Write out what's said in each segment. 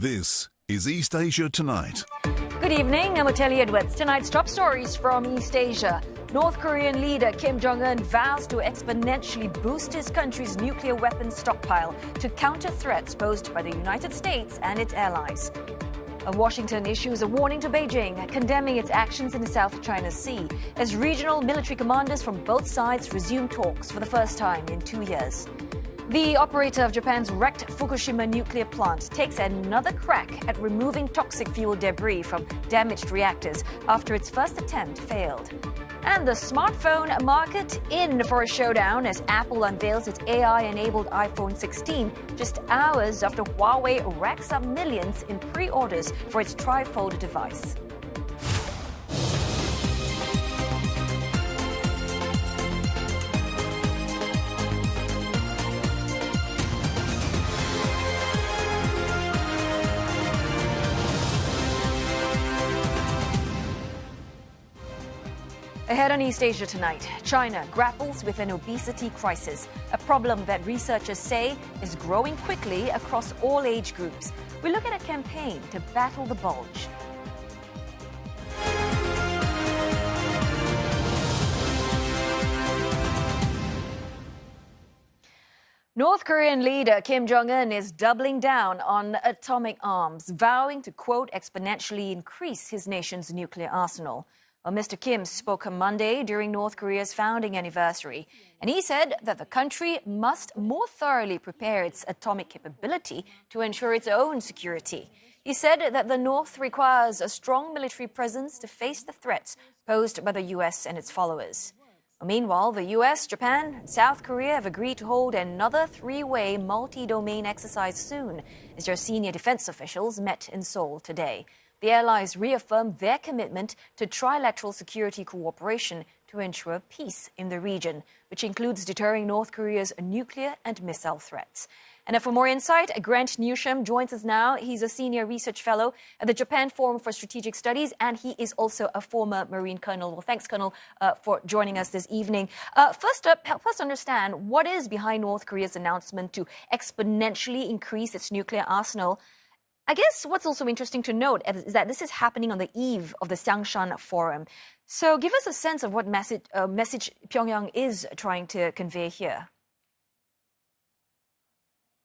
This is East Asia Tonight. Good evening, I'm Oteli Edwards. Tonight's top stories from East Asia. North Korean leader Kim Jong-un vows to exponentially boost his country's nuclear weapons stockpile to counter threats posed by the United States and its allies. Washington issues a warning to Beijing, condemning its actions in the South China Sea, as regional military commanders from both sides resume talks for the first time in 2 years. The operator of Japan's wrecked Fukushima nuclear plant takes another crack at removing toxic fuel debris from damaged reactors after its first attempt failed. And the smartphone market in for a showdown as Apple unveils its AI-enabled iPhone 16 just hours after Huawei racks up millions in pre-orders for its trifold device. Ahead on East Asia Tonight, China grapples with an obesity crisis, a problem that researchers say is growing quickly across all age groups. We look at a campaign to battle the bulge. North Korean leader Kim Jong-un is doubling down on atomic arms, vowing to, quote, exponentially increase his nation's nuclear arsenal. Well, Mr. Kim spoke on Monday during North Korea's founding anniversary, and he said that the country must more thoroughly prepare its atomic capability to ensure its own security. He said that the North requires a strong military presence to face the threats posed by the U.S. and its followers. Meanwhile, the U.S., Japan, and South Korea have agreed to hold another three-way multi-domain exercise soon, as their senior defense officials met in Seoul today. The allies reaffirmed their commitment to trilateral security cooperation to ensure peace in the region, which includes deterring North Korea's nuclear and missile threats. And for more insight, Grant Newsham joins us now. He's a senior research fellow at the Japan Forum for Strategic Studies, and he is also a former Marine colonel. Well, thanks, Colonel, for joining us this evening. First up, help us understand what is behind North Korea's announcement to exponentially increase its nuclear arsenal. I guess what's also interesting to note is that this is happening on the eve of the Sangshan Forum. So give us a sense of what message Pyongyang is trying to convey here.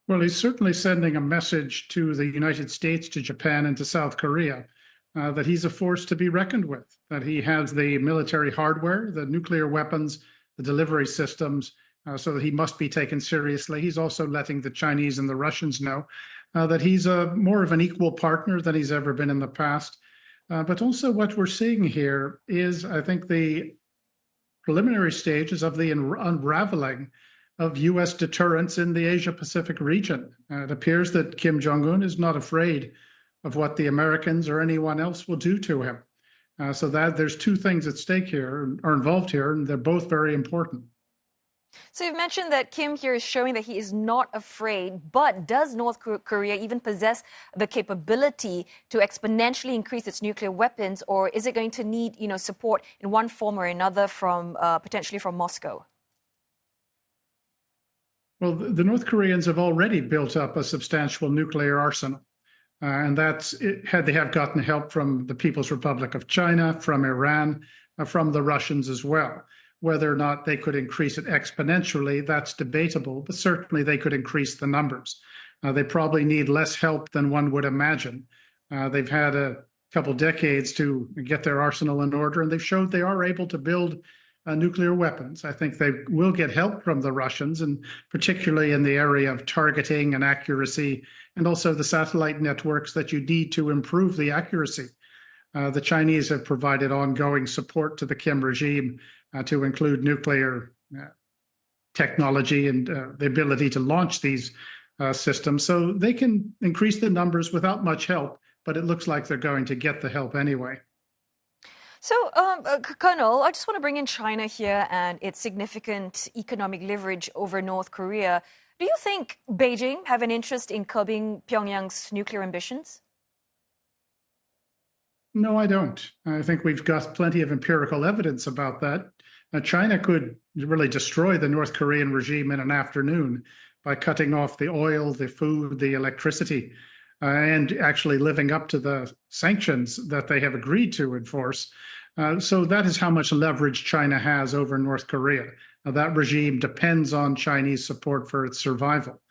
Well, he's certainly sending a message to the United States, to Japan, and to South Korea that he's a force to be reckoned with, that he has the military hardware, the nuclear weapons, the delivery systems, so that he must be taken seriously. He's also letting the Chinese and the Russians know that he's more of an equal partner than he's ever been in the past. But also what we're seeing here is, I think, the preliminary stages of the unraveling of U.S. deterrence in the Asia-Pacific region. It appears that Kim Jong-un is not afraid of what the Americans or anyone else will do to him. So that there's two things at stake here, or involved here, and they're both very important. So you've mentioned that Kim here is showing that he is not afraid, but does North Korea even possess the capability to exponentially increase its nuclear weapons, or is it going to need, support in one form or another from potentially from Moscow? Well, the North Koreans have already built up a substantial nuclear arsenal, and they have gotten help from the People's Republic of China, from Iran, from the Russians as well. Whether or not they could increase it exponentially, that's debatable, but certainly they could increase the numbers. They probably need less help than one would imagine. They've had a couple decades to get their arsenal in order, and they've showed they are able to build nuclear weapons. I think they will get help from the Russians, and particularly in the area of targeting and accuracy, and also the satellite networks that you need to improve the accuracy. The Chinese have provided ongoing support to the Kim regime to include nuclear technology and the ability to launch these systems. So they can increase the numbers without much help, but it looks like they're going to get the help anyway. So, Colonel, I just want to bring in China here and its significant economic leverage over North Korea. Do you think Beijing have an interest in curbing Pyongyang's nuclear ambitions? No, I don't. I think we've got plenty of empirical evidence about that. China could really destroy the North Korean regime in an afternoon by cutting off the oil, the food, the electricity and actually living up to the sanctions that they have agreed to enforce. So that is how much leverage China has over North Korea. That regime depends on Chinese support for its survival.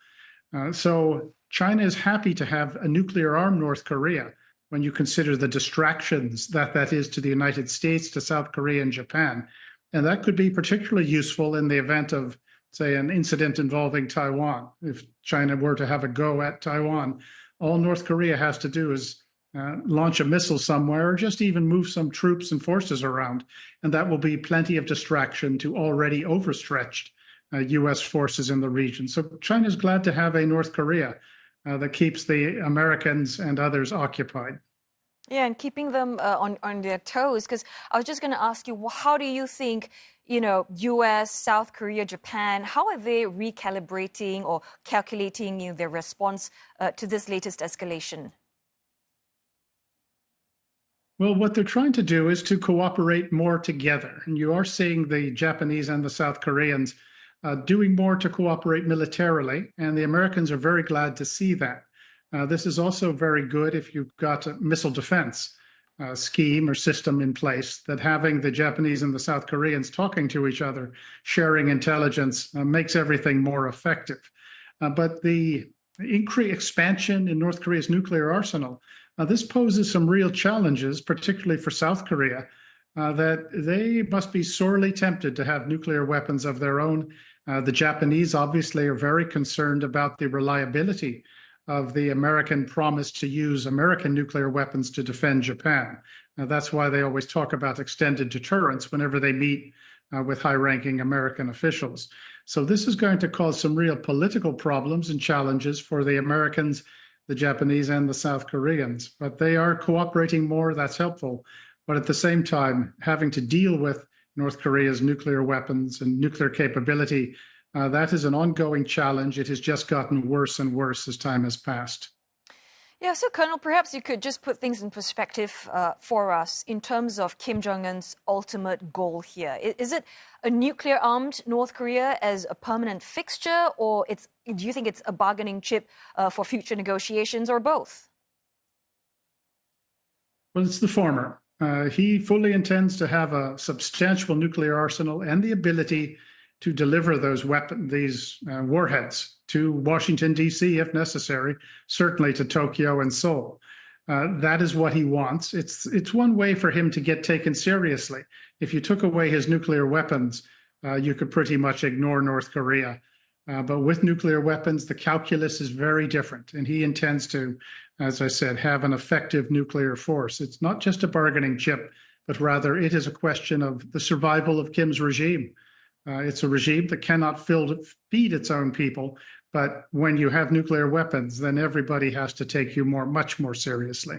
So China is happy to have a nuclear-armed North Korea when you consider the distractions that is to the United States, to South Korea, and Japan. And that could be particularly useful in the event of, say, an incident involving Taiwan. If China were to have a go at Taiwan, all North Korea has to do is launch a missile somewhere, or just even move some troops and forces around. And that will be plenty of distraction to already overstretched U.S. forces in the region. So China is glad to have a North Korea that keeps the Americans and others occupied. Yeah, and keeping them on their toes, because I was just going to ask you, how do you think, U.S., South Korea, Japan, how are they recalibrating or calculating their response to this latest escalation? Well, what they're trying to do is to cooperate more together. And you are seeing the Japanese and the South Koreans doing more to cooperate militarily, and the Americans are very glad to see that. This is also very good if you've got a missile defense scheme or system in place, that having the Japanese and the South Koreans talking to each other, sharing intelligence, makes everything more effective. But the increased expansion in North Korea's nuclear arsenal, this poses some real challenges, particularly for South Korea, that they must be sorely tempted to have nuclear weapons of their own. The Japanese obviously are very concerned about the reliability of the American promise to use American nuclear weapons to defend Japan. That's why they always talk about extended deterrence whenever they meet with high-ranking American officials. So this is going to cause some real political problems and challenges for the Americans, the Japanese, and the South Koreans. But they are cooperating more. That's helpful. But at the same time, having to deal with North Korea's nuclear weapons and nuclear capability, that is an ongoing challenge. It has just gotten worse and worse as time has passed. Yeah, so Colonel, perhaps you could just put things in perspective for us in terms of Kim Jong-un's ultimate goal here. Is it a nuclear-armed North Korea as a permanent fixture, or do you think it's a bargaining chip for future negotiations, or both? Well, it's the former. He fully intends to have a substantial nuclear arsenal and the ability to deliver these warheads to Washington, D.C., if necessary, certainly to Tokyo and Seoul. That is what he wants. It's one way for him to get taken seriously. If you took away his nuclear weapons, you could pretty much ignore North Korea. But with nuclear weapons, the calculus is very different. And he intends to, as I said, have an effective nuclear force. It's not just a bargaining chip, but rather it is a question of the survival of Kim's regime. It's a regime that cannot feed its own people. But when you have nuclear weapons, then everybody has to take you much more seriously.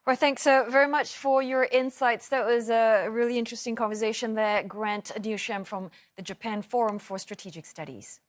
Well, thanks very much for your insights. That was a really interesting conversation there. Grant Newsham from the Japan Forum for Strategic Studies.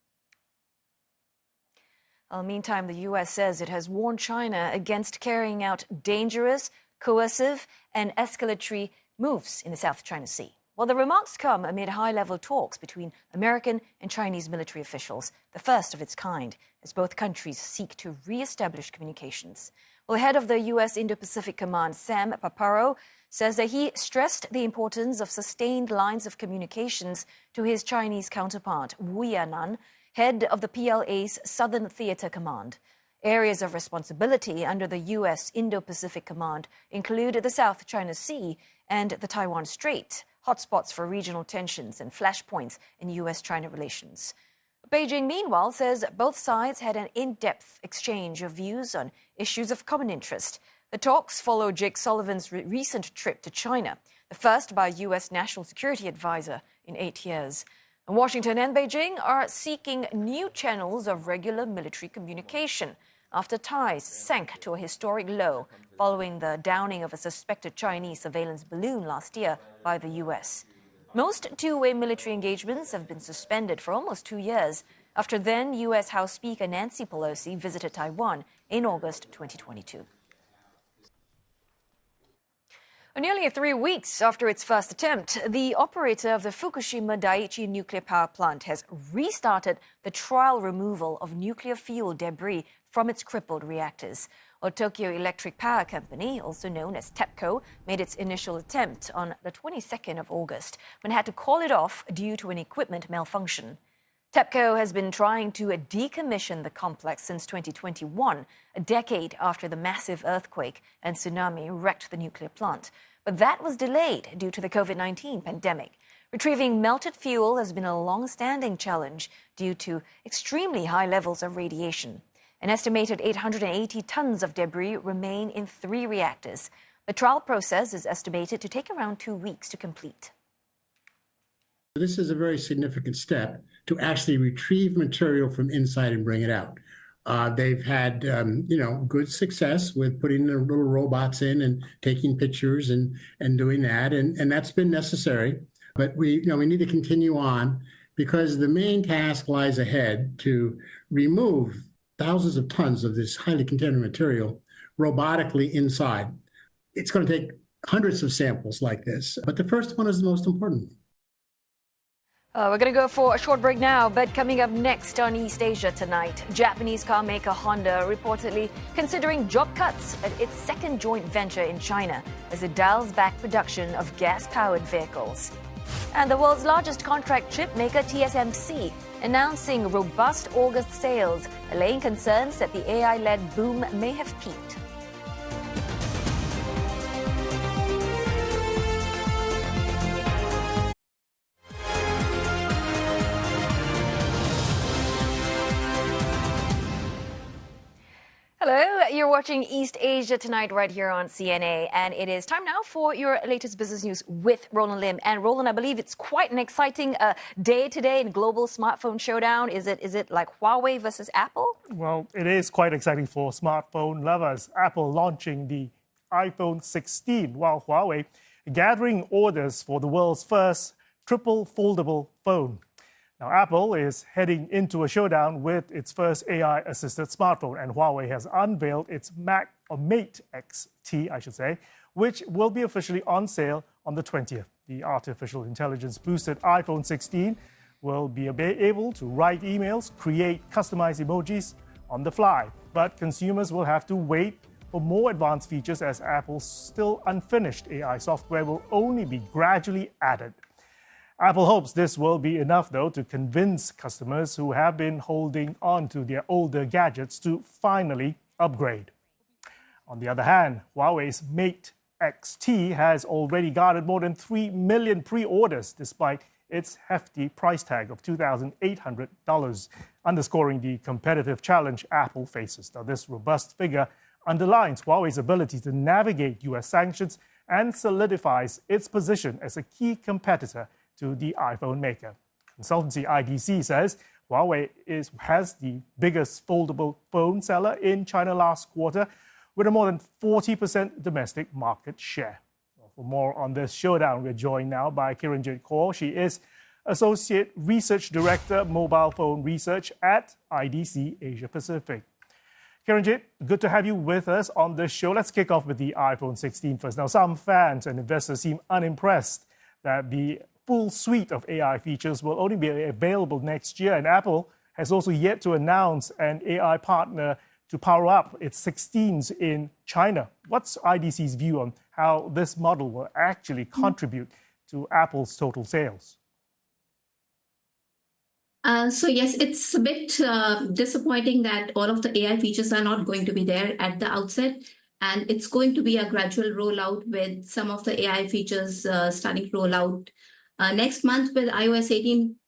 Meantime, the U.S. says it has warned China against carrying out dangerous, coercive, and escalatory moves in the South China Sea. Well, the remarks come amid high-level talks between American and Chinese military officials, the first of its kind, as both countries seek to re-establish communications. Well, head of the U.S. Indo-Pacific Command, Sam Paparo, says that he stressed the importance of sustained lines of communications to his Chinese counterpart, Wu Yanan, head of the PLA's Southern Theater Command. Areas of responsibility under the U.S. Indo-Pacific Command include the South China Sea and the Taiwan Strait, hotspots for regional tensions and flashpoints in U.S.-China relations. Beijing, meanwhile, says both sides had an in-depth exchange of views on issues of common interest. The talks follow Jake Sullivan's recent trip to China, the first by U.S. National Security Advisor in 8 years. And Washington and Beijing are seeking new channels of regular military communication after ties sank to a historic low following the downing of a suspected Chinese surveillance balloon last year by the U.S. Most two-way military engagements have been suspended for almost 2 years after then U.S. House Speaker Nancy Pelosi visited Taiwan in August 2022. Nearly 3 weeks after its first attempt, the operator of the Fukushima Daiichi nuclear power plant has restarted the trial removal of nuclear fuel debris from its crippled reactors. Tokyo Electric Power Company, also known as TEPCO, made its initial attempt on the 22nd of August, when it had to call it off due to an equipment malfunction. TEPCO has been trying to decommission the complex since 2021, a decade after the massive earthquake and tsunami wrecked the nuclear plant. But that was delayed due to the COVID-19 pandemic. Retrieving melted fuel has been a long-standing challenge due to extremely high levels of radiation. An estimated 880 tons of debris remain in 3 reactors. The trial process is estimated to take around 2 weeks to complete. This is a very significant step to actually retrieve material from inside and bring it out. They've had, good success with putting the little robots in and taking pictures and doing that, and that's been necessary. But we need to continue on because the main task lies ahead to remove thousands of tons of this highly contaminated material robotically inside. It's going to take hundreds of samples like this, but the first one is the most important. We're going to go for a short break now, but coming up next on East Asia tonight, Japanese car maker Honda reportedly considering job cuts at its second joint venture in China as it dials back production of gas-powered vehicles. And the world's largest contract chip maker TSMC announcing robust August sales, allaying concerns that the AI-led boom may have peaked. Hello, you're watching East Asia Tonight right here on CNA, and it is time now for your latest business news with Roland Lim. And Roland, I believe it's quite an exciting day today in global smartphone showdown. Is it like Huawei versus Apple? Well, it is quite exciting for smartphone lovers. Apple launching the iPhone 16, while Huawei gathering orders for the world's first triple foldable phone. Now, Apple is heading into a showdown with its first AI-assisted smartphone, and Huawei has unveiled its Mate XT, I should say, which will be officially on sale on the 20th. The artificial intelligence-boosted iPhone 16 will be able to write emails, create customized emojis on the fly, but consumers will have to wait for more advanced features as Apple's still unfinished AI software will only be gradually added. Apple hopes this will be enough, though, to convince customers who have been holding on to their older gadgets to finally upgrade. On the other hand, Huawei's Mate XT has already garnered more than 3 million pre-orders despite its hefty price tag of $2,800, underscoring the competitive challenge Apple faces. Now, this robust figure underlines Huawei's ability to navigate U.S. sanctions and solidifies its position as a key competitor to the iPhone maker. Consultancy IDC says Huawei has the biggest foldable phone seller in China last quarter with a more than 40% domestic market share. For more on this showdown, we're joined now by Kiranjit Kaur. She is Associate Research Director, Mobile Phone Research at IDC Asia Pacific. Kiranjit, good to have you with us on this show. Let's kick off with the iPhone 16 first. Now, some fans and investors seem unimpressed that the full suite of AI features will only be available next year, and Apple has also yet to announce an AI partner to power up its 16s in China. What's IDC's view on how this model will actually contribute to Apple's total sales? So yes, it's a bit disappointing that all of the AI features are not going to be there at the outset. And it's going to be a gradual rollout with some of the AI features starting to roll out next month with iOS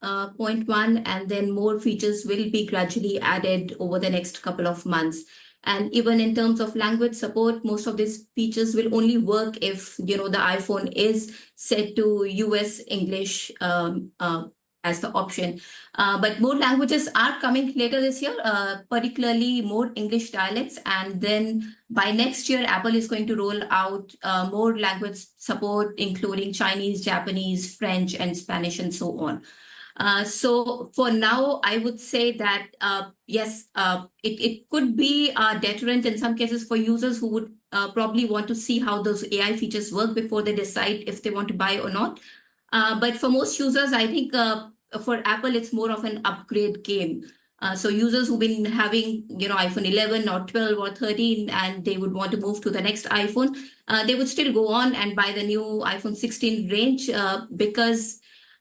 18.1, and then more features will be gradually added over the next couple of months. And even in terms of language support, most of these features will only work if the iPhone is set to US English as the option. But more languages are coming later this year, particularly more English dialects. And then by next year, Apple is going to roll out more language support, including Chinese, Japanese, French, and Spanish, and so on. So for now, I would say that yes, it could be a deterrent in some cases for users who would probably want to see how those AI features work before they decide if they want to buy or not. But for most users, I think for Apple, it's more of an upgrade game. So users who've been having, iPhone 11 or 12 or 13, and they would want to move to the next iPhone, they would still go on and buy the new iPhone 16 range because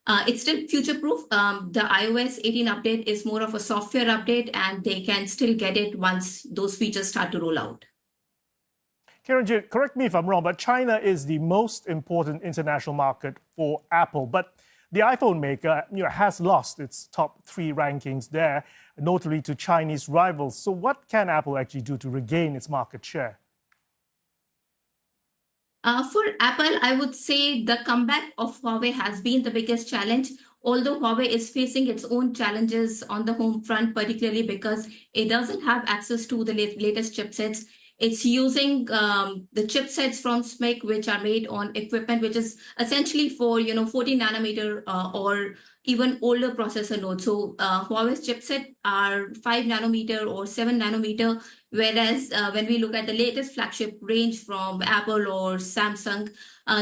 it's still future-proof. The iOS 18 update is more of a software update, and they can still get it once those features start to roll out. Kiranjit, correct me if I'm wrong, but China is the most important international market for Apple. But the iPhone maker has lost its top 3 rankings there, notably to Chinese rivals. So what can Apple actually do to regain its market share? For Apple, I would say the comeback of Huawei has been the biggest challenge, although Huawei is facing its own challenges on the home front, particularly because it doesn't have access to the latest chipsets. It's using the chipsets from SMIC, which are made on equipment, which is essentially for 14 nanometer or even older processor nodes. So Huawei's chipset are 5 nanometer or 7 nanometer, whereas when we look at the latest flagship range from Apple or Samsung,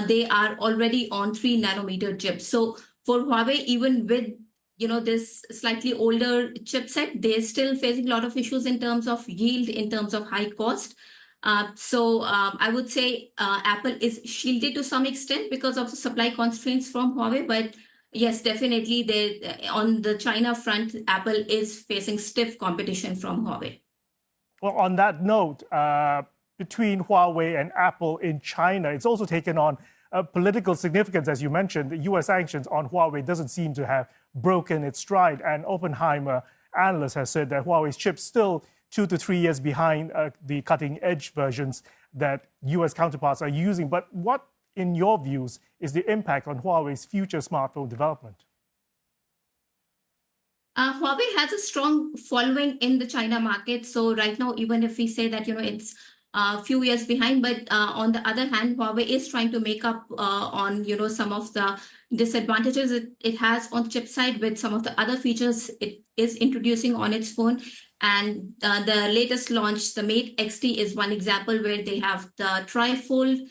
they are already on 3 nanometer chips. So for Huawei, even with this slightly older chipset, they're still facing a lot of issues in terms of yield, in terms of high cost. So I would say Apple is shielded to some extent because of the supply constraints from Huawei. But yes, definitely on the China front, Apple is facing stiff competition from Huawei. Well, on that note, between Huawei and Apple in China, it's also taken on political significance, as you mentioned. The U.S. sanctions on Huawei doesn't seem to have broken its stride, and Oppenheimer analyst has said that Huawei's chips still 2 to 3 years behind the cutting-edge versions that U.S. counterparts are using. But what, in your views, is the impact on Huawei's future smartphone development? Huawei has a strong following in the China market. So right now, even if we say that it's a few years behind, but on the other hand, Huawei is trying to make up on some of the disadvantages it has on the chip side with some of the other features it is introducing on its phone. And the latest launch, the Mate XT, is one example where they have the trifold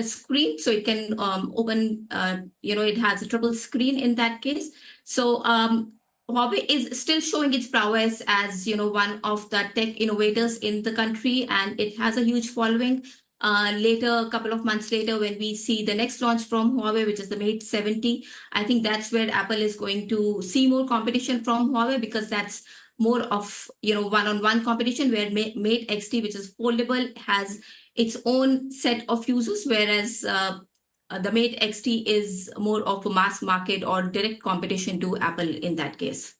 screen, so it can open. It has a triple screen in that case. So Huawei is still showing its prowess as one of the tech innovators in the country, and it has a huge following. A couple of months later, when we see the next launch from Huawei, which is the Mate 70, I think that's where Apple is going to see more competition from Huawei, because that's more of one-on-one competition, where Mate XT, which is foldable, has its own set of users, whereas the Mate XT is more of a mass market or direct competition to Apple in that case.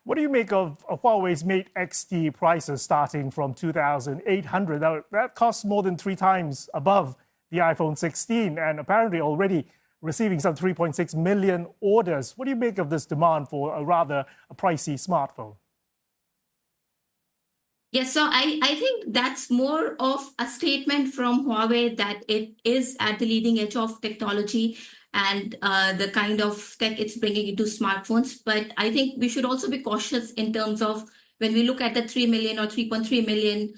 What do you make of Huawei's Mate XT prices starting from $2,800? Now, that costs more than 3 times above the iPhone 16 and apparently already receiving some 3.6 million orders. What do you make of this demand for a rather pricey smartphone? Yes, so I think that's more of a statement from Huawei that it is at the leading edge of technology and the kind of tech it's bringing into smartphones. But I think we should also be cautious in terms of when we look at the 3 million or 3.3 million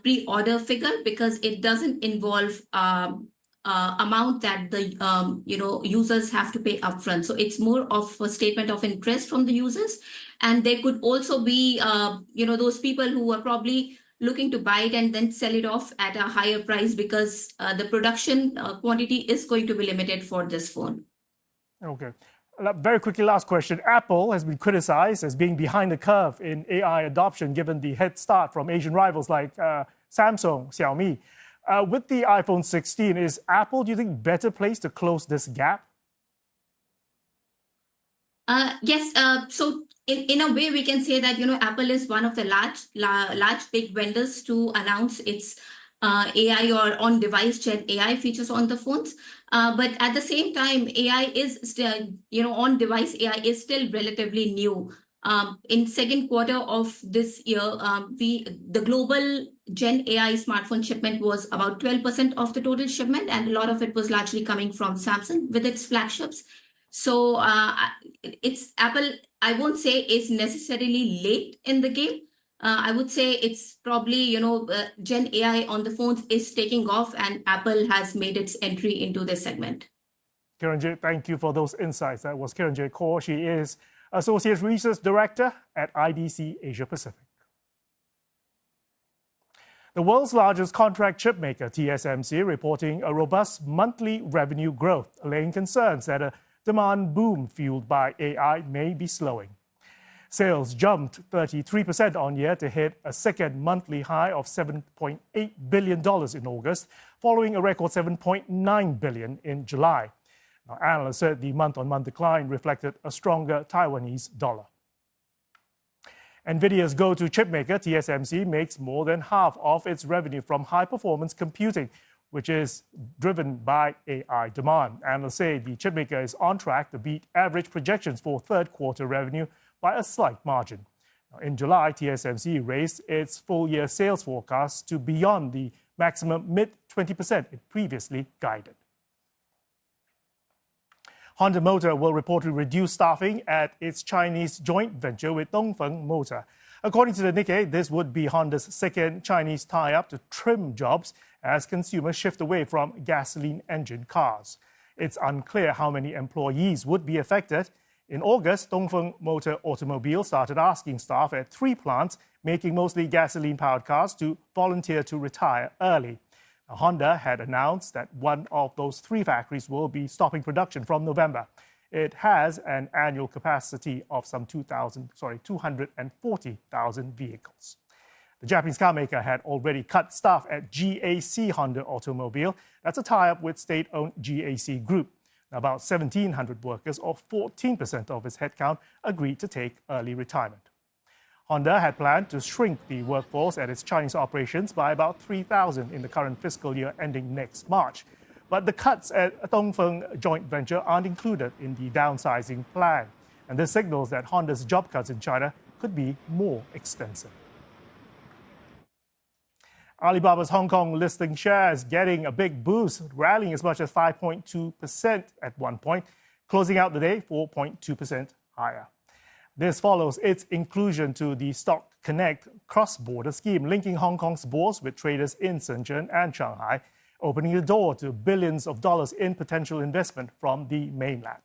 pre-order figure, because it doesn't involve amount that the users have to pay upfront. So it's more of a statement of interest from the users. And there could also be, those people who are probably looking to buy it and then sell it off at a higher price, because the production quantity is going to be limited for this phone. Okay. Very quickly, last question. Apple has been criticized as being behind the curve in AI adoption, given the head start from Asian rivals like Samsung, Xiaomi. With the iPhone 16, is Apple, do you think, better placed to close this gap? Yes. So in a way, we can say that Apple is one of the large big vendors to announce its AI or on-device Gen AI features on the phones. But at the same time, AI is still, on-device AI is still relatively new. In second quarter of this year, the global Gen AI smartphone shipment was about 12% of the total shipment, and a lot of it was largely coming from Samsung with its flagships. So it's Apple, I won't say is necessarily late in the game. I would say it's probably, Gen AI on the phones is taking off and Apple has made its entry into this segment. Kiranjit, thank you for those insights. That was Kiranjit Kaur. She is Associate Research Director at IDC Asia Pacific. The world's largest contract chip maker, TSMC, reporting a robust monthly revenue growth, allaying concerns that a demand boom fueled by AI may be slowing. Sales jumped 33% on year to hit a second monthly high of $7.8 billion in August, following a record $7.9 billion in July. Now, analysts said the month-on-month decline reflected a stronger Taiwanese dollar. NVIDIA's go-to chipmaker, TSMC, makes more than half of its revenue from high-performance computing, which is driven by AI demand. Analysts say the chipmaker is on track to beat average projections for third-quarter revenue by a slight margin. Now, in July, TSMC raised its full-year sales forecast to beyond the maximum mid-20% it previously guided. Honda Motor will reportedly reduce staffing at its Chinese joint venture with Dongfeng Motor. According to the Nikkei, this would be Honda's second Chinese tie-up to trim jobs as consumers shift away from gasoline engine cars. It's unclear how many employees would be affected. In August, Dongfeng Motor Automobile started asking staff at 3 plants making mostly gasoline-powered cars to volunteer to retire early. Now, Honda had announced that one of those 3 factories will be stopping production from November. It has an annual capacity of some 240,000 vehicles. The Japanese car maker had already cut staff at GAC Honda Automobile. That's a tie-up with state-owned GAC Group. About 1,700 workers, or 14% of its headcount, agreed to take early retirement. Honda had planned to shrink the workforce at its Chinese operations by about 3,000 in the current fiscal year ending next March. But the cuts at Dongfeng joint venture aren't included in the downsizing plan. And this signals that Honda's job cuts in China could be more extensive. Alibaba's Hong Kong listing shares getting a big boost, rallying as much as 5.2% at one point, closing out the day 4.2% higher. This follows its inclusion to the Stock Connect cross-border scheme, linking Hong Kong's bourse with traders in Shenzhen and Shanghai, opening the door to billions of dollars in potential investment from the mainland.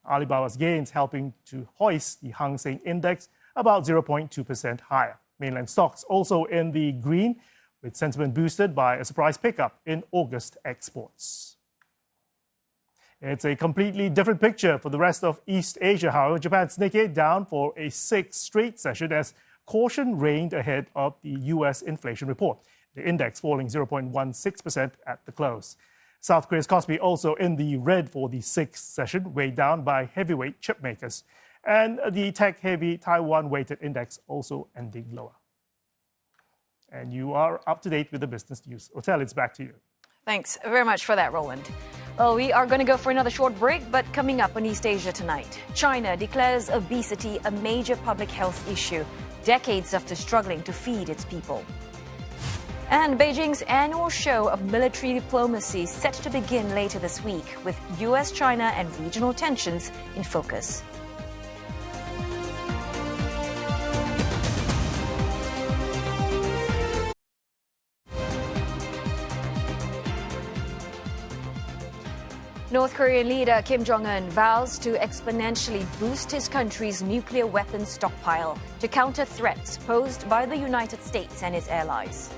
Alibaba's gains helping to hoist the Hang Seng Index about 0.2% higher. Mainland stocks also in the green, with sentiment boosted by a surprise pickup in August exports. It's a completely different picture for the rest of East Asia, however. Japan's Nikkei down for a 6th straight session as caution reigned ahead of the U.S. inflation report. The index falling 0.16% at the close. South Korea's Kospi also in the red for the 6th session, weighed down by heavyweight chip makers. And the tech-heavy Taiwan-weighted index also ending lower. And you are up to date with the business news. Otel, it's back to you. Thanks very much for that, Roland. Well, we are going to go for another short break, but coming up on East Asia tonight, China declares obesity a major public health issue, decades after struggling to feed its people. And Beijing's annual show of military diplomacy set to begin later this week, with US, China, and regional tensions in focus. North Korean leader Kim Jong-un vows to exponentially boost his country's nuclear weapons stockpile to counter threats posed by the United States and its allies.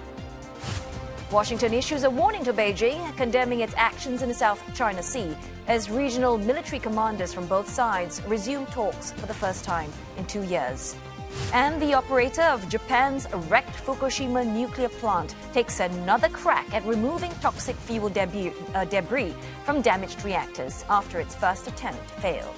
Washington issues a warning to Beijing, condemning its actions in the South China Sea as regional military commanders from both sides resume talks for the first time in 2 years. And the operator of Japan's wrecked Fukushima nuclear plant takes another crack at removing toxic fuel debris from damaged reactors after its first attempt failed.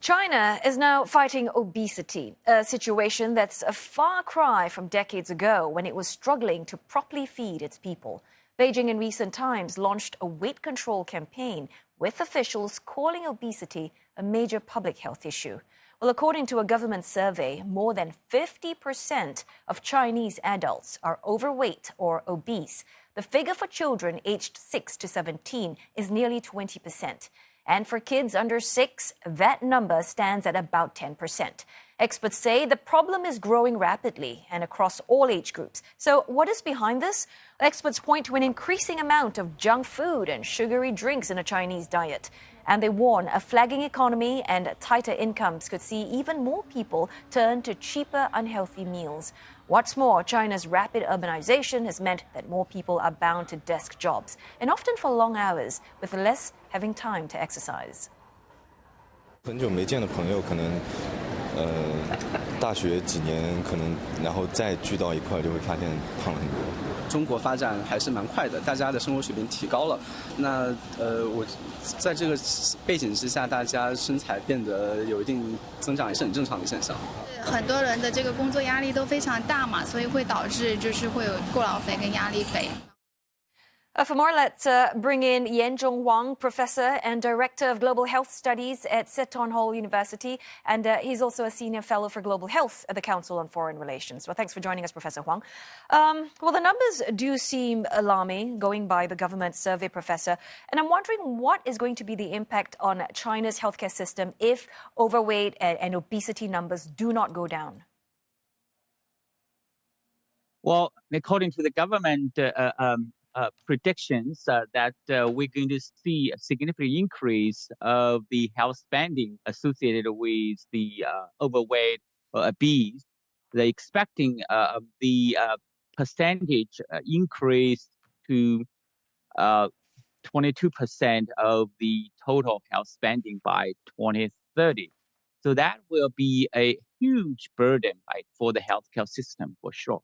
China is now fighting obesity, a situation that's a far cry from decades ago when it was struggling to properly feed its people. Beijing in recent times launched a weight control campaign with officials calling obesity a major public health issue. Well, according to a government survey, more than 50% of Chinese adults are overweight or obese. The figure for children aged 6 to 17 is nearly 20%. And for kids under 6, that number stands at about 10%. Experts say the problem is growing rapidly and across all age groups. So what is behind this? Experts point to an increasing amount of junk food and sugary drinks in a Chinese diet. And they warn a flagging economy and tighter incomes could see even more people turn to cheaper, unhealthy meals. What's more, China's rapid urbanization has meant that more people are bound to desk jobs, and often for long hours, with less having time to exercise. 很久没见的朋友，可能大学几年，可能然后再聚到一块儿，就会发现胖了很多。中国发展还是蛮快的，大家的生活水平提高了。那我在这个背景之下，大家身材变得有一定增长，也是很正常的现象。很多人的这个工作压力都非常大嘛，所以会导致就是会有过劳肥跟压力肥。For more, let's bring in Yanzhong Wang, professor and director of global health studies at Seton Hall University, and he's also a senior fellow for global health at the Council on Foreign Relations. Well, thanks for joining us, Professor Huang. Well, the numbers do seem alarming, going by the government survey, Professor, and I'm wondering what is going to be the impact on China's healthcare system if overweight and obesity numbers do not go down? Well, according to the government predictions that we're going to see a significant increase of the health spending associated with the overweight or obese. They're expecting the percentage increase to 22% of the total health spending by 2030. So that will be a huge burden, right, for the healthcare system for sure.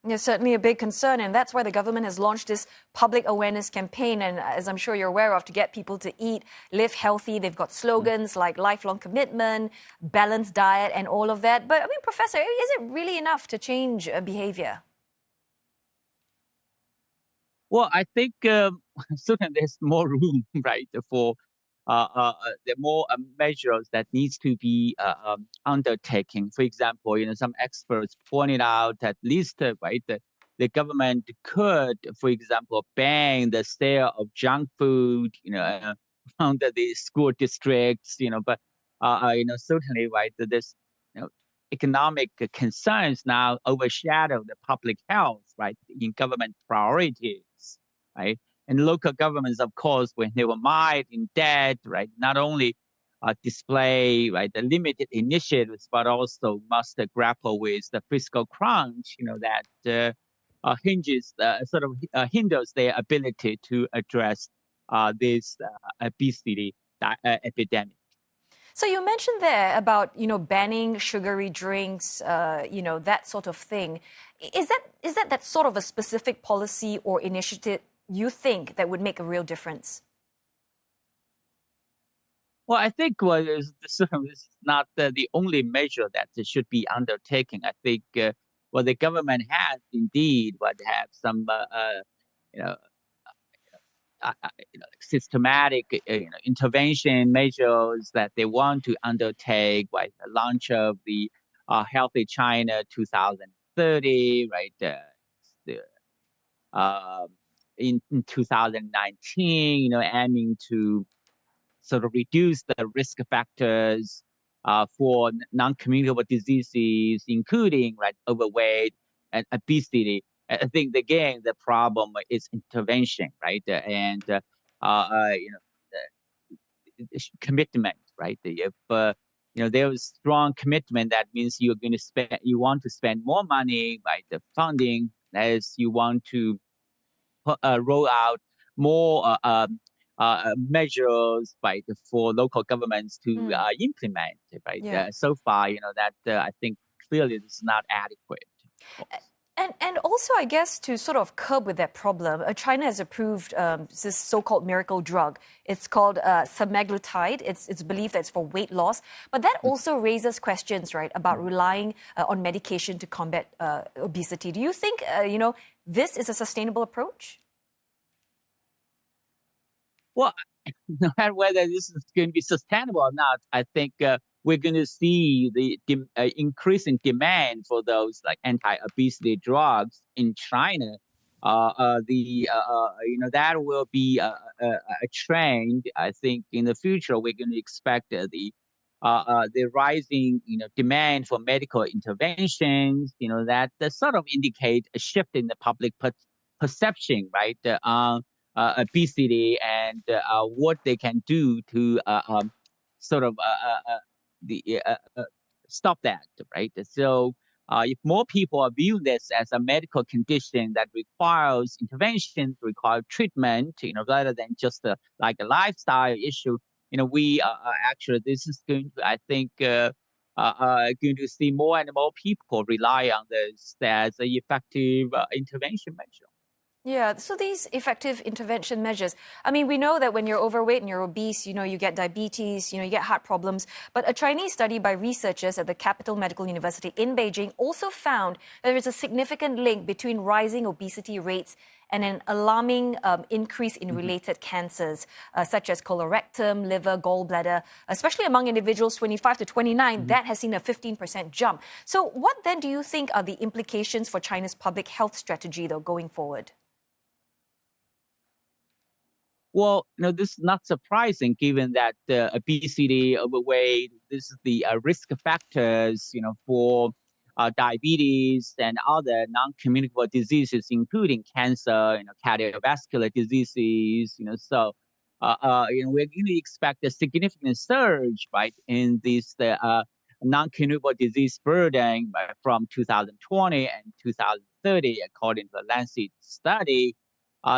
It's certainly a big concern, and that's why the government has launched this public awareness campaign, and as I'm sure you're aware of, to get people to eat, live healthy. They've got slogans like lifelong commitment, balanced diet, and all of that. But, I mean, Professor, is it really enough to change behavior? Well, I think certainly there's more room, right, for the more measures that needs to be undertaken. For example, some experts pointed out at least, right, the government could, for example, ban the sale of junk food, around the school districts, but certainly, right, this, economic concerns now overshadow the public health, right, in government priorities, right? And local governments, of course, when they were mired in debt, right, not only display, right, the limited initiatives, but also must grapple with the fiscal crunch, that hinders their ability to address this obesity epidemic. So you mentioned there about, banning sugary drinks, that sort of thing. Is that sort of a specific policy or initiative you think that would make a real difference? Well, I think this is not the only measure that should be undertaken. I think the government has indeed have some systematic intervention measures that they want to undertake, right? The launch of the Healthy China 2030, right? In 2019, aiming to sort of reduce the risk factors for non-communicable diseases, including, right, overweight and obesity. I think, again, the problem is intervention, right? And, commitment, right? If, there is strong commitment, that means you want to spend more money, right? The funding, as you want to roll out more measures, right, for local governments to implement, right? Yeah. So far, that I think clearly this is not adequate. And also, I guess, to sort of curb with that problem, China has approved this so-called miracle drug. It's called semaglutide. It's believed that it's for weight loss. But that also raises questions, right, about relying on medication to combat obesity. Do you think, this is a sustainable approach? Well, no matter whether this is going to be sustainable or not, I think we're going to see the increasing demand for those like anti-obesity drugs in China. That will be a trend. I think in the future we're going to expect the rising demand for medical interventions. That sort of indicate a shift in the public perception, right, on obesity and what they can do to sort of stop that, right? So if more people view this as a medical condition that requires intervention, requires treatment, rather than just like a lifestyle issue, we actually, this is going to, I think, going to see more and more people rely on this as an effective intervention measure. Yeah, so these effective intervention measures, I mean, we know that when you're overweight and you're obese, you get diabetes, you get heart problems. But a Chinese study by researchers at the Capital Medical University in Beijing also found there is a significant link between rising obesity rates and an alarming increase in related cancers, such as colorectal, liver, gallbladder, especially among individuals 25 to 29, that has seen a 15% jump. So what then do you think are the implications for China's public health strategy, though, going forward? Well, this is not surprising given that obesity, overweight, this is the risk factors, for diabetes and other non-communicable diseases, including cancer, cardiovascular diseases, So, we're going to expect a significant surge, right, in this non-communicable disease burden from 2020 and 2030, according to the Lancet study.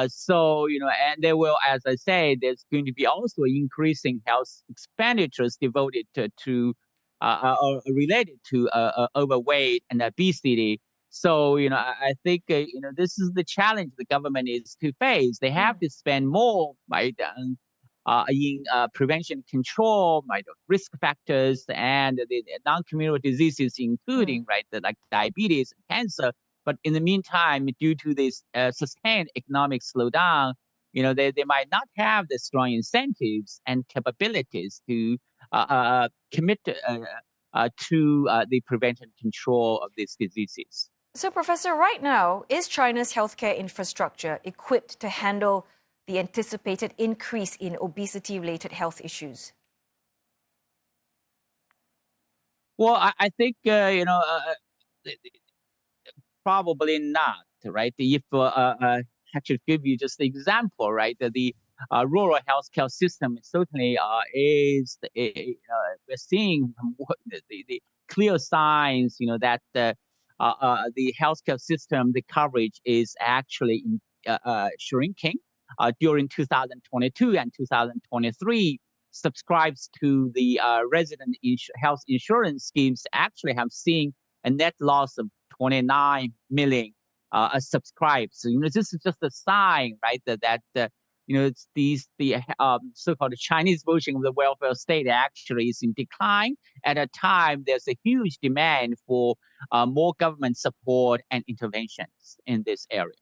So, and there will, as I say, there's going to be also increasing health expenditures devoted to related to overweight and obesity. So, I think, this is the challenge the government is to face. They have to spend more, right, in prevention control, right, risk factors and the non-communicable diseases, including, right, like diabetes and cancer. But in the meantime, due to this sustained economic slowdown, they might not have the strong incentives and capabilities to commit to the prevention control of these diseases. So, Professor, right now, is China's healthcare infrastructure equipped to handle the anticipated increase in obesity-related health issues? Well, I think, probably not, right? If actually give you just the example, right? The rural healthcare system certainly is we're seeing the clear signs, that the healthcare system, the coverage is actually shrinking. During 2022 and 2023, subscribes to the resident health insurance schemes actually have seen a net loss of 29 million subscribed. So, this is just a sign, right, that it's the so-called Chinese version of the welfare state actually is in decline. At a time, there's a huge demand for more government support and interventions in this area.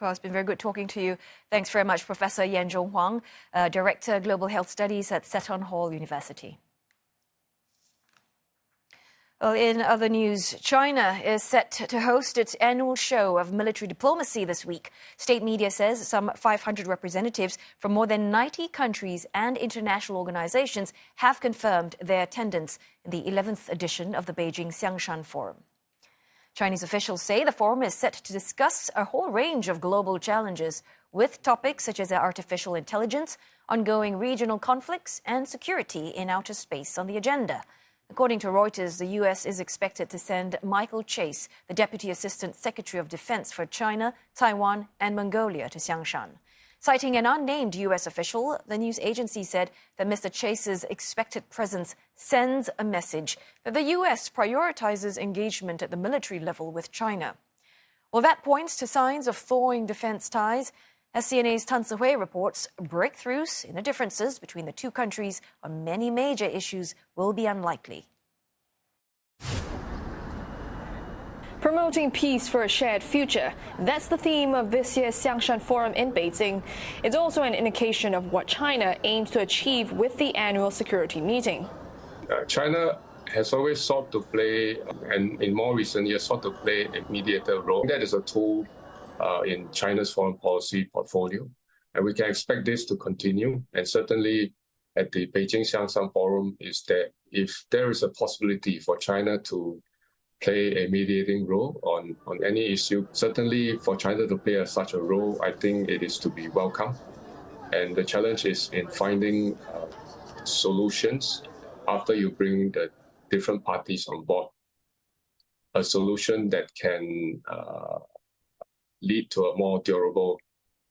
Well, it's been very good talking to you. Thanks very much, Professor Yanzhong Huang, Director, Global Health Studies at Seton Hall University. Well, in other news, China is set to host its annual show of military diplomacy this week. State media says some 500 representatives from more than 90 countries and international organizations have confirmed their attendance in the 11th edition of the Beijing Xiangshan Forum. Chinese officials say the forum is set to discuss a whole range of global challenges, with topics such as artificial intelligence, ongoing regional conflicts, and security in outer space on the agenda. According to Reuters, the U.S. is expected to send Michael Chase, the Deputy Assistant Secretary of Defense for China, Taiwan, and Mongolia, to Xiangshan. Citing an unnamed U.S. official, the news agency said that Mr. Chase's expected presence sends a message that the U.S. prioritizes engagement at the military level with China. Well, that points to signs of thawing defense ties. As CNA's Tan Sihui reports, breakthroughs in the differences between the two countries on many major issues will be unlikely. Promoting peace for a shared future. That's the theme of this year's Xiangshan Forum in Beijing. It's also an indication of what China aims to achieve with the annual security meeting. China has always sought to play, and in more recent years, sought to play a mediator role. That is a tool in China's foreign policy portfolio. And we can expect this to continue. And certainly at the Beijing Xiangshan Forum is that if there is a possibility for China to play a mediating role on any issue, certainly for China to play such a role, I think it is to be welcome. And the challenge is in finding solutions after you bring the different parties on board, a solution that can lead to a more durable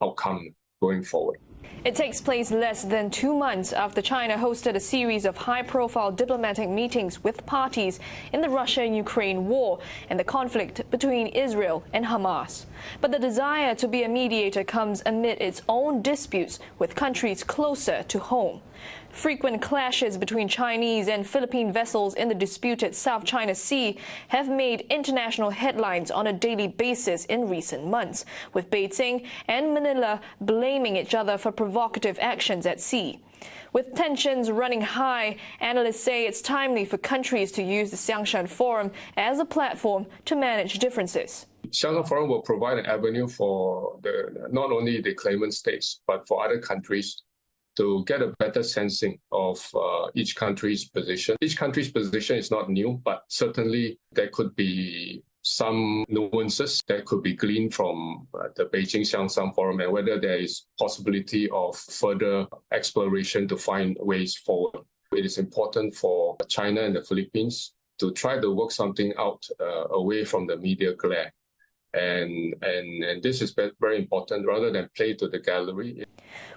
outcome going forward. It takes place less than 2 months after China hosted a series of high-profile diplomatic meetings with parties in the Russia and Ukraine war and the conflict between Israel and Hamas. But the desire to be a mediator comes amid its own disputes with countries closer to home. Frequent clashes between Chinese and Philippine vessels in the disputed South China Sea have made international headlines on a daily basis in recent months, with Beijing and Manila blaming each other for provocative actions at sea. With tensions running high, analysts say it's timely for countries to use the Xiangshan Forum as a platform to manage differences. Xiangshan Forum will provide an avenue for not only the claimant states, but for other countries to get a better sensing of each country's position. Each country's position is not new, but certainly there could be some nuances that could be gleaned from the Beijing Xiangshan Forum, and whether there is possibility of further exploration to find ways forward. It is important for China and the Philippines to try to work something out away from the media glare. And this is very important rather than play to the gallery.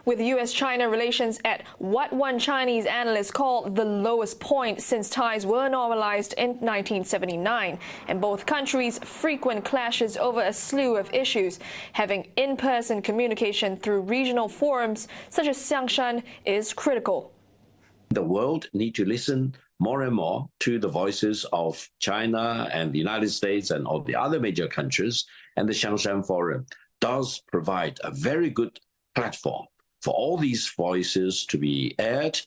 With U.S.-China relations at what one Chinese analyst called the lowest point since ties were normalized in 1979, and both countries' frequent clashes over a slew of issues, having in-person communication through regional forums such as Xiangshan is critical. The world needs to listen more and more to the voices of China and the United States and all the other major countries, and the Xiangshan Forum does provide a very good platform for all these voices to be aired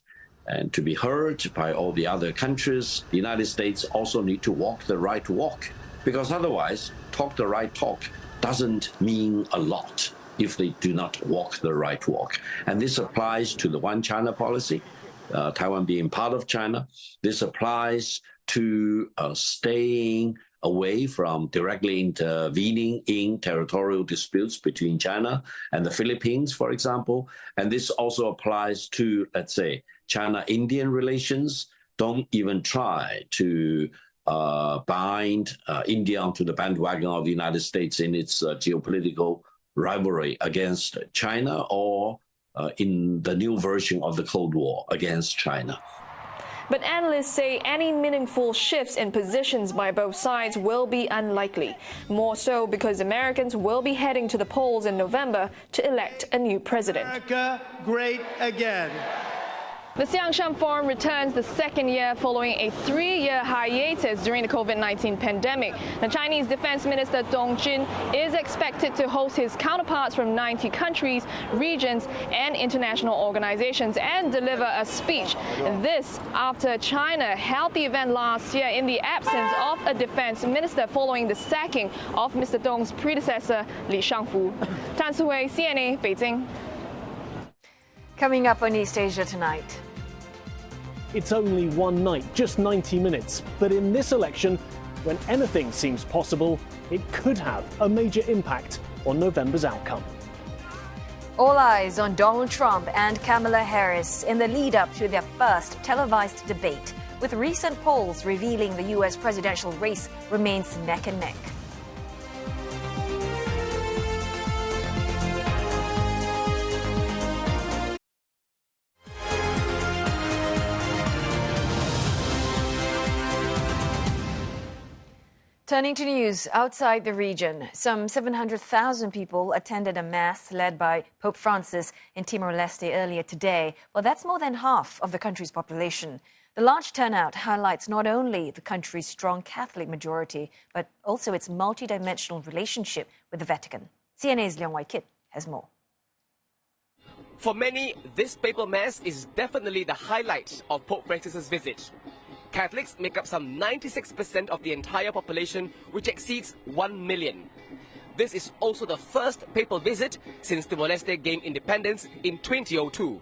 and to be heard by all the other countries. The United States also need to walk the right walk, because otherwise talk the right talk doesn't mean a lot if they do not walk the right walk. And this applies to the One China policy, Taiwan being part of China. This applies to staying away from directly intervening in territorial disputes between China and the Philippines, for example. And this also applies to, let's say, China-Indian relations. Don't even try to bind India onto the bandwagon of the United States in its geopolitical rivalry against China, or in the new version of the Cold War against China. But analysts say any meaningful shifts in positions by both sides will be unlikely, more so because Americans will be heading to the polls in November to elect a new president. America great again. The Xiangshan Forum returns the second year following a 3-year hiatus during the COVID-19 pandemic. The Chinese Defense Minister Dong Jun is expected to host his counterparts from 90 countries, regions, and international organizations and deliver a speech. This after China held the event last year in the absence of a defense minister following the sacking of Mr. Dong's predecessor, Li Shangfu. Tan Suhui, CNA, Beijing. Coming up on East Asia Tonight. It's only one night, just 90 minutes. But in this election, when anything seems possible, it could have a major impact on November's outcome. All eyes on Donald Trump and Kamala Harris in the lead-up to their first televised debate, with recent polls revealing the U.S. presidential race remains neck and neck. Turning to news outside the region, some 700,000 people attended a mass led by Pope Francis in Timor-Leste earlier today. Well, that's more than half of the country's population. The large turnout highlights not only the country's strong Catholic majority, but also its multidimensional relationship with the Vatican. CNA's Leong Wai-Kit has more. For many, this papal mass is definitely the highlight of Pope Francis's visit. Catholics make up some 96% of the entire population, which exceeds 1 million. This is also the first papal visit since Timor-Leste gained independence in 2002.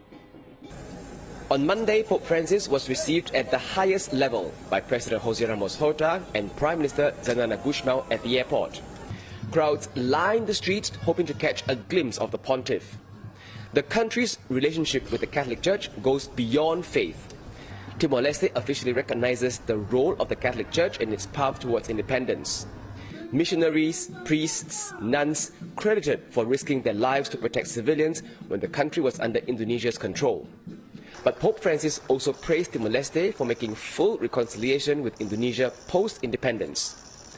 On Monday, Pope Francis was received at the highest level by President José Ramos Horta and Prime Minister Zanana Gusmão at the airport. Crowds lined the streets hoping to catch a glimpse of the pontiff. The country's relationship with the Catholic Church goes beyond faith. Timor-Leste officially recognizes the role of the Catholic Church in its path towards independence. Missionaries, priests, nuns credited for risking their lives to protect civilians when the country was under Indonesia's control. But Pope Francis also praised Timor-Leste for making full reconciliation with Indonesia post-independence.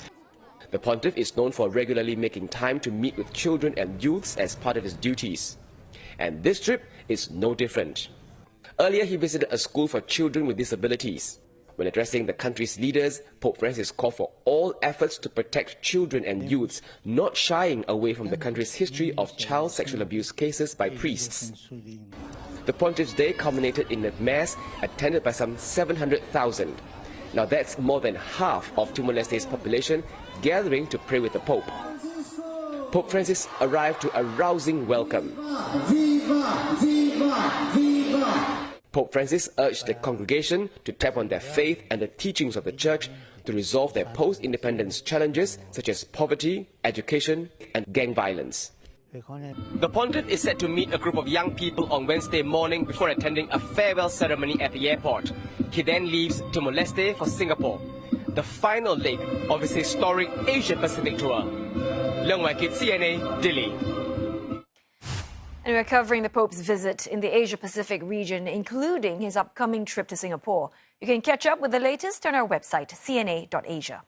The pontiff is known for regularly making time to meet with children and youths as part of his duties. And this trip is no different. Earlier, he visited a school for children with disabilities. When addressing the country's leaders, Pope Francis called for all efforts to protect children and youths, not shying away from the country's history of child sexual abuse cases by priests. The Pontiff's Day culminated in a mass attended by some 700,000. Now that's more than half of Timor-Leste's population gathering to pray with the Pope. Pope Francis arrived to a rousing welcome. Viva! Viva! Viva! Pope Francis urged the congregation to tap on their faith and the teachings of the Church to resolve their post-independence challenges such as poverty, education, and gang violence. The Pontiff is set to meet a group of young people on Wednesday morning before attending a farewell ceremony at the airport. He then leaves Timor-Leste for Singapore, the final leg of his historic Asia-Pacific tour. Leung Wai Kit, CNA, Delhi. And we're covering the Pope's visit in the Asia-Pacific region, including his upcoming trip to Singapore. You can catch up with the latest on our website, cna.asia.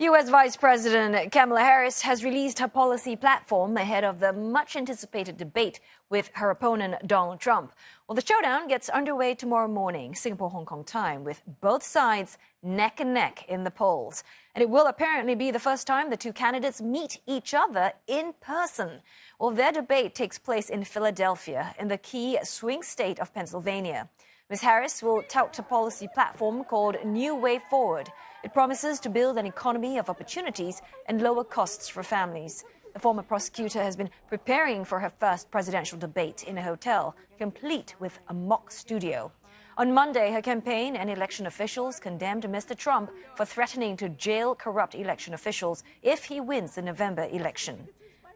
U.S. Vice President Kamala Harris has released her policy platform ahead of the much-anticipated debate with her opponent, Donald Trump. Well, the showdown gets underway tomorrow morning, Singapore-Hong Kong time, with both sides neck and neck in the polls. And it will apparently be the first time the two candidates meet each other in person. Well, their debate takes place in Philadelphia, in the key swing state of Pennsylvania. Ms. Harris will tout a policy platform called New Way Forward. It promises to build an economy of opportunities and lower costs for families. The former prosecutor has been preparing for her first presidential debate in a hotel, complete with a mock studio. On Monday, her campaign and election officials condemned Mr. Trump for threatening to jail corrupt election officials if he wins the November election.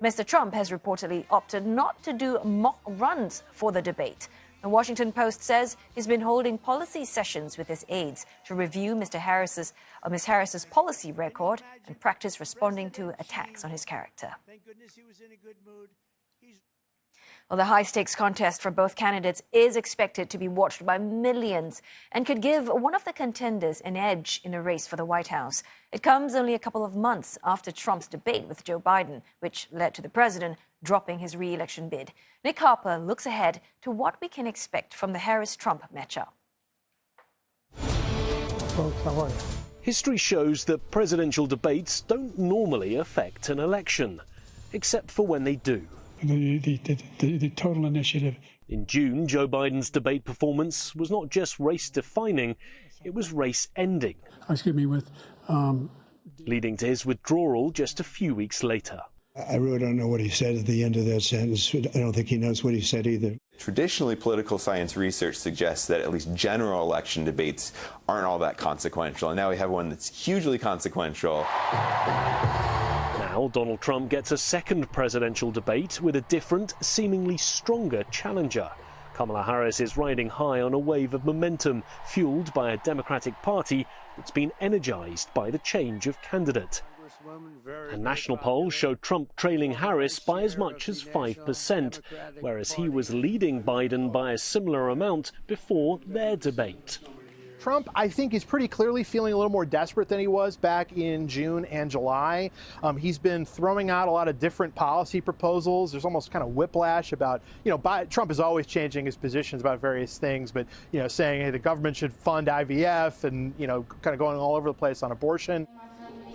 Mr. Trump has reportedly opted not to do mock runs for the debate. The Washington Post says he's been holding policy sessions with his aides to review Ms. Harris's policy record and practice responding to attacks on his character. Thank goodness he was in a good mood. Well, the high-stakes contest for both candidates is expected to be watched by millions and could give one of the contenders an edge in a race for the White House. It comes only a couple of months after Trump's debate with Joe Biden, which led to the president dropping his re-election bid. Nick Harper looks ahead to what we can expect from the Harris-Trump matchup. History shows that presidential debates don't normally affect an election, except for when they do. The total initiative. In June, Joe Biden's debate performance was not just race-defining, it was race-ending. Leading to his withdrawal just a few weeks later. I really don't know what he said at the end of that sentence. I don't think he knows what he said either. Traditionally, political science research suggests that at least general election debates aren't all that consequential. And now we have one that's hugely consequential. Now, Donald Trump gets a second presidential debate with a different, seemingly stronger challenger. Kamala Harris is riding high on a wave of momentum, fueled by a Democratic Party that's been energized by the change of candidate. A national poll showed Trump trailing Harris by as much as 5%, whereas he was leading Biden by a similar amount before their debate. Trump, I think, is pretty clearly feeling a little more desperate than he was back in June and July. He's been throwing out a lot of different policy proposals. There's almost kind of whiplash about, Trump is always changing his positions about various things, but, saying, hey, the government should fund IVF and, kind of going all over the place on abortion.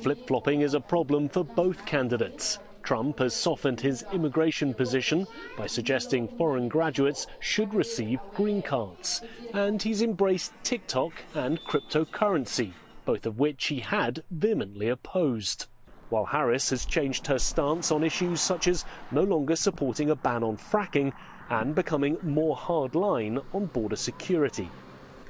Flip-flopping is a problem for both candidates. Trump has softened his immigration position by suggesting foreign graduates should receive green cards. And he's embraced TikTok and cryptocurrency, both of which he had vehemently opposed. While Harris has changed her stance on issues such as no longer supporting a ban on fracking and becoming more hardline on border security.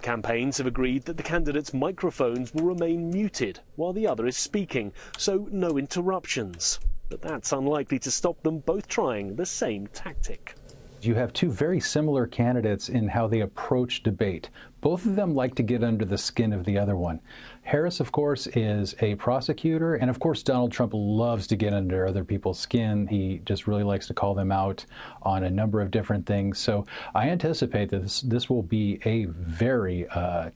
Campaigns have agreed that the candidates' microphones will remain muted while the other is speaking, so no interruptions. But that's unlikely to stop them both trying the same tactic. You have two very similar candidates in how they approach debate. Both of them like to get under the skin of the other one. Harris, of course, is a prosecutor, and of course Donald Trump loves to get under other people's skin. He just really likes to call them out on a number of different things. So I anticipate that this will be a very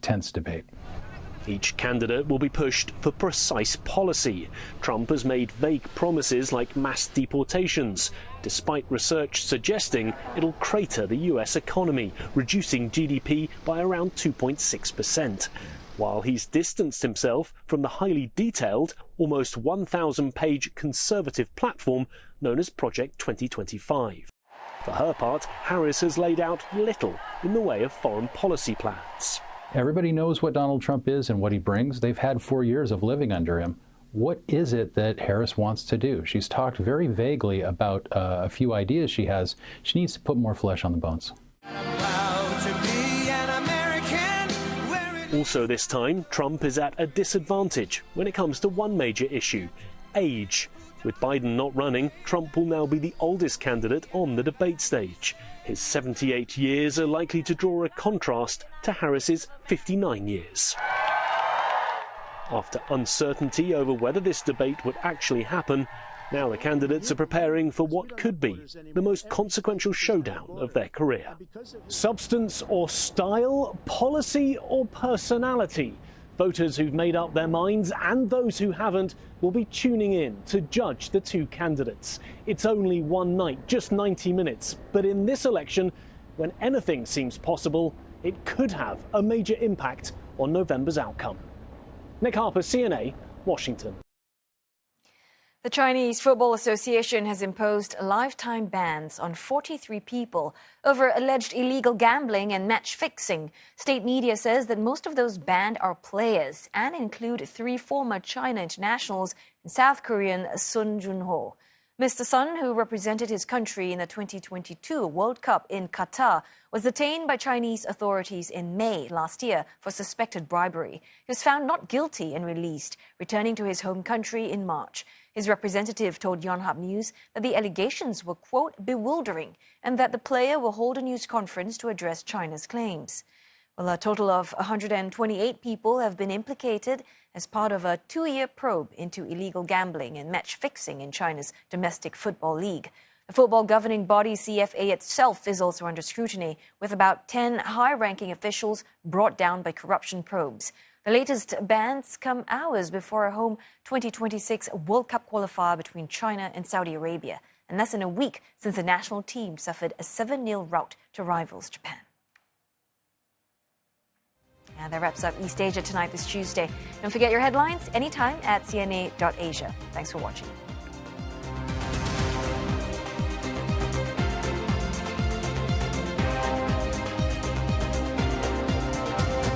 tense debate. Each candidate will be pushed for precise policy. Trump has made vague promises like mass deportations, despite research suggesting it'll crater the US economy, reducing GDP by around 2.6%. While he's distanced himself from the highly detailed, almost 1,000-page conservative platform known as Project 2025. For her part, Harris has laid out little in the way of foreign policy plans. Everybody knows what Donald Trump is and what he brings. They've had 4 years of living under him. What is it that Harris wants to do? She's talked very vaguely about a few ideas she has. She needs to put more flesh on the bones. Also this time, Trump is at a disadvantage when it comes to one major issue: age. With Biden not running, Trump will now be the oldest candidate on the debate stage. His 78 years are likely to draw a contrast to Harris's 59 years. After uncertainty over whether this debate would actually happen, now the candidates are preparing for what could be the most consequential showdown of their career. Substance or style, policy or personality? Voters who've made up their minds and those who haven't will be tuning in to judge the two candidates. It's only one night, just 90 minutes, but in this election, when anything seems possible, it could have a major impact on November's outcome. Nick Harper, CNA, Washington. The Chinese Football Association has imposed lifetime bans on 43 people over alleged illegal gambling and match fixing. State media says that most of those banned are players and include 3 former China internationals and South Korean Sun Junho. Mr. Sun, who represented his country in the 2022 World Cup in Qatar, was detained by Chinese authorities in May last year for suspected bribery. He was found not guilty and released, returning to his home country in March. His representative told Yonhap News that the allegations were, quote, bewildering, and that the player will hold a news conference to address China's claims. Well, a total of 128 people have been implicated as part of a 2-year probe into illegal gambling and match fixing in China's domestic football league. The football governing body, CFA itself, is also under scrutiny, with about 10 high-ranking officials brought down by corruption probes. The latest bans come hours before a home 2026 World Cup qualifier between China and Saudi Arabia, and less than a week since the national team suffered a 7-0 rout to rivals Japan. And that wraps up East Asia Tonight this Tuesday. Don't forget your headlines anytime at cna.asia. Thanks for watching.